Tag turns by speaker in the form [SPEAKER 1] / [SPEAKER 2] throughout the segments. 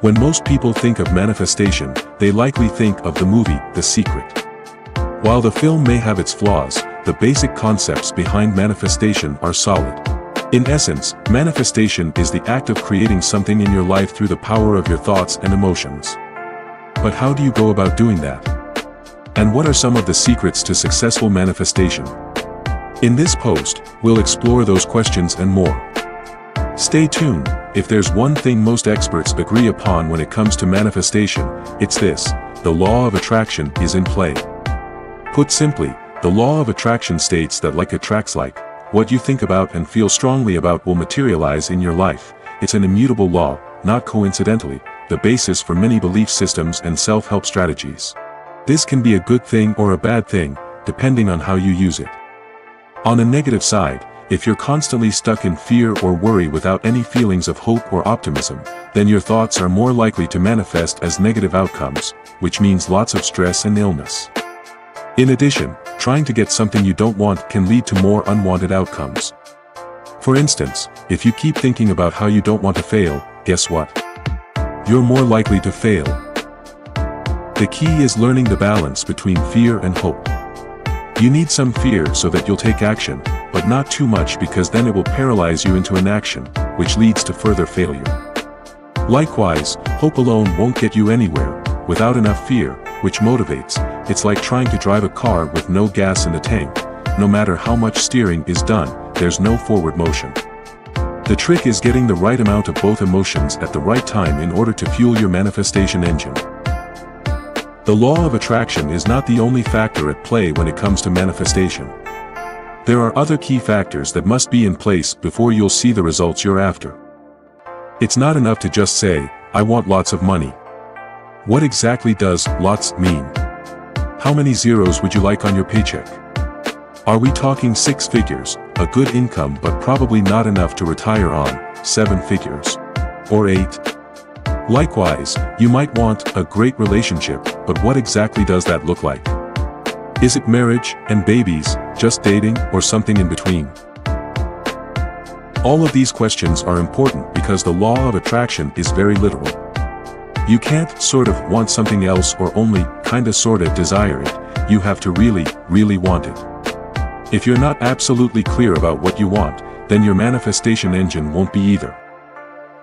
[SPEAKER 1] When most people think of manifestation, they likely think of the movie, The Secret. While the film may have its flaws, the basic concepts behind manifestation are solid. In essence, manifestation is the act of creating something in your life through the power of your thoughts and emotions. But how do you go about doing that? And what are some of the secrets to successful manifestation? In this post, we'll explore those questions and more. Stay tuned. If there's one thing most experts agree upon when it comes to manifestation, it's this: the law of attraction is in play. Put simply, the law of attraction states that like attracts like. What you think about and feel strongly about will materialize in your life. It's an immutable law, not coincidentally, the basis for many belief systems and self-help strategies. This can be a good thing or a bad thing, depending on how you use it. On a negative side, if you're constantly stuck in fear or worry without any feelings of hope or optimism, then your thoughts are more likely to manifest as negative outcomes, which means lots of stress and illness. In addition, trying to get something you don't want can lead to more unwanted outcomes. For instance, if you keep thinking about how you don't want to fail, guess what? You're more likely to fail. The key is learning the balance between fear and hope. You need some fear so that you'll take action, but not too much because then it will paralyze you into inaction, which leads to further failure. Likewise, hope alone won't get you anywhere. Without enough fear, which motivates, it's like trying to drive a car with no gas in the tank. No matter how much steering is done, there's no forward motion. The trick is getting the right amount of both emotions at the right time in order to fuel your manifestation engine. The law of attraction is not the only factor at play when it comes to manifestation. There are other key factors that must be in place before you'll see the results you're after. It's not enough to just say, "I want lots of money." What exactly does lots mean? How many zeros would you like on your paycheck? Are we talking 6 figures, a good income but probably not enough to retire on, 7 figures? Or 8? Likewise, you might want a great relationship, but what exactly does that look like? Is it marriage and babies, just dating, or something in between? All of these questions are important because the law of attraction is very literal. You can't sort of want something else or only kinda sorta desire it. You have to really want it. If you're not absolutely clear about what you want, then your manifestation engine won't be either.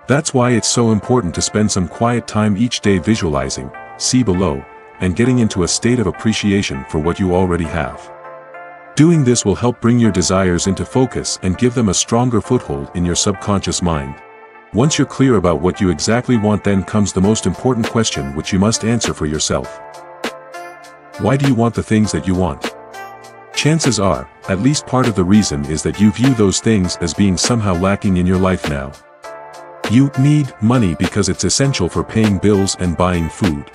[SPEAKER 1] That's why it's so important to spend some quiet time each day visualizing, see below, and getting into a state of appreciation for what you already have. Doing this will help bring your desires into focus and give them a stronger foothold in your subconscious mind. Once you're clear about what you exactly want, then comes the most important question which you must answer for yourself. Why do you want the things that you want? Chances are, at least part of the reason is that you view those things as being somehow lacking in your life now. You need money because it's essential for paying bills and buying food.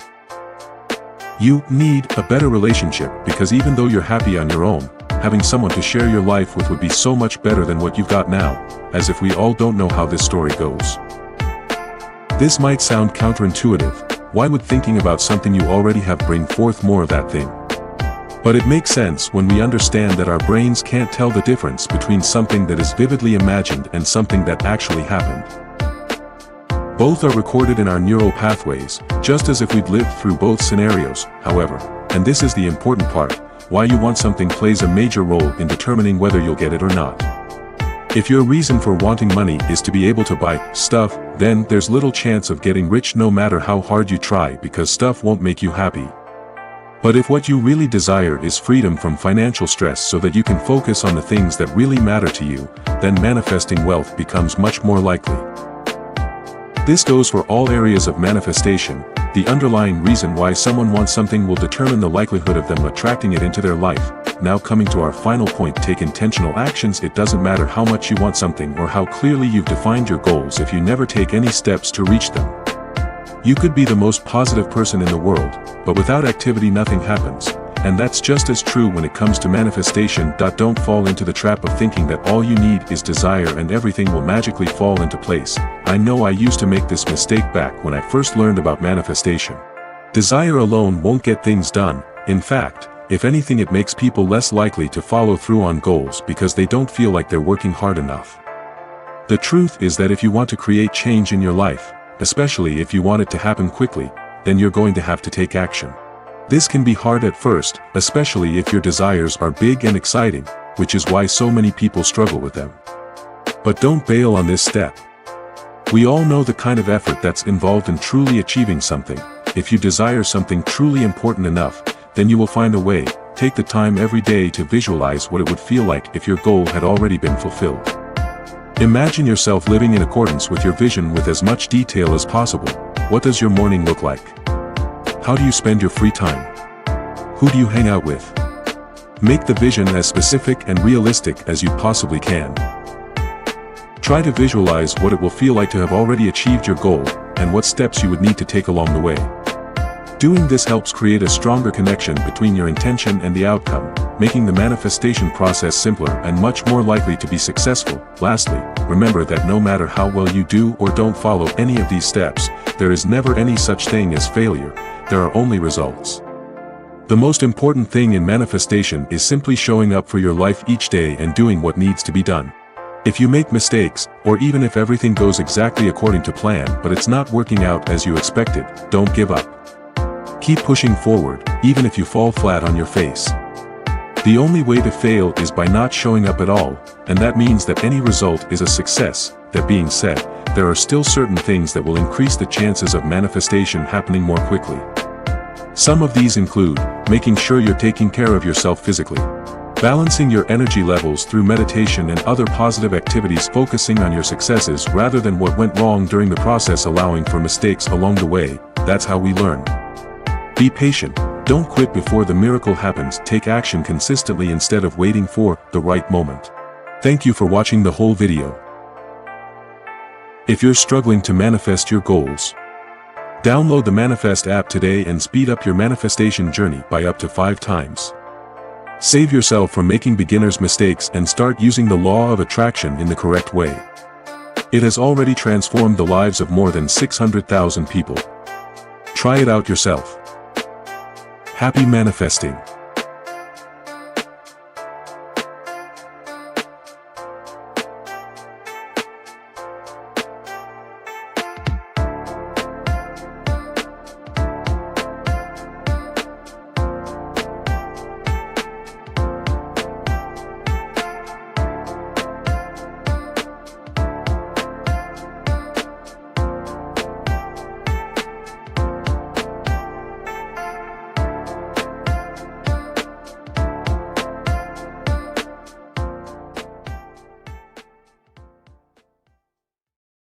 [SPEAKER 1] You need a better relationship because even though you're happy on your own, having someone to share your life with would be so much better than what you've got now, as if we all don't know how this story goes. This might sound counterintuitive. Why would thinking about something you already have bring forth more of that thing? But it makes sense when we understand that our brains can't tell the difference between something that is vividly imagined and something that actually happened. Both are recorded in our neural pathways, just as if we'd lived through both scenarios, however, and this is the important part. Why you want something plays a major role in determining whether you'll get it or not. If your reason for wanting money is to be able to buy stuff, then there's little chance of getting rich no matter how hard you try because stuff won't make you happy. But if what you really desire is freedom from financial stress so that you can focus on the things that really matter to you, then manifesting wealth becomes much more likely. This goes for all areas of manifestation. The underlying reason why someone wants something will determine the likelihood of them attracting it into their life. Now coming to our final point, take intentional actions. It doesn't matter how much you want something or how clearly you've defined your goals if you never take any steps to reach them. You could be the most positive person in the world, but without activity nothing happens. And that's just as true when it comes to manifestation. Don't fall into the trap of thinking that all you need is desire and everything will magically fall into place. I know I used to make this mistake back when I first learned about manifestation. Desire alone won't get things done. In fact, if anything, it makes people less likely to follow through on goals because they don't feel like they're working hard enough. The truth is that if you want to create change in your life, especially if you want it to happen quickly, then you're going to have to take action. This can be hard at first, especially if your desires are big and exciting, which is why so many people struggle with them. But don't bail on this step. We all know the kind of effort that's involved in truly achieving something. If you desire something truly important enough, then you will find a way. Take the time every day to visualize what it would feel like if your goal had already been fulfilled. Imagine yourself living in accordance with your vision with as much detail as possible. What does your morning look like? How do you spend your free time? Who do you hang out with? Make the vision as specific and realistic as you possibly can. Try to visualize what it will feel like to have already achieved your goal, and what steps you would need to take along the way. Doing this helps create a stronger connection between your intention and the outcome, making the manifestation process simpler and much more likely to be successful. Lastly, remember that no matter how well you do or don't follow any of these steps, there is never any such thing as failure. There are only results. The most important thing in manifestation is simply showing up for your life each day and doing what needs to be done. If you make mistakes, or even if everything goes exactly according to plan but it's not working out as you expected, don't give up. Keep pushing forward, even if you fall flat on your face. The only way to fail is by not showing up at all, and that means that any result is a success. That being said, there are still certain things that will increase the chances of manifestation happening more quickly. Some of these include making sure you're taking care of yourself physically, balancing your energy levels through meditation and other positive activities, focusing on your successes rather than what went wrong during the process, allowing for mistakes along the way. That's how we learn. Be patient. Don't quit before the miracle happens. Take action consistently instead of waiting for the right moment. Thank you for watching the whole video. If you're struggling to manifest your goals, download the Manifest app today and speed up your manifestation journey by up to 5 times. Save yourself from making beginner's mistakes and start using the law of attraction in the correct way. It has already transformed the lives of more than 600,000 people. Try it out yourself. Happy manifesting.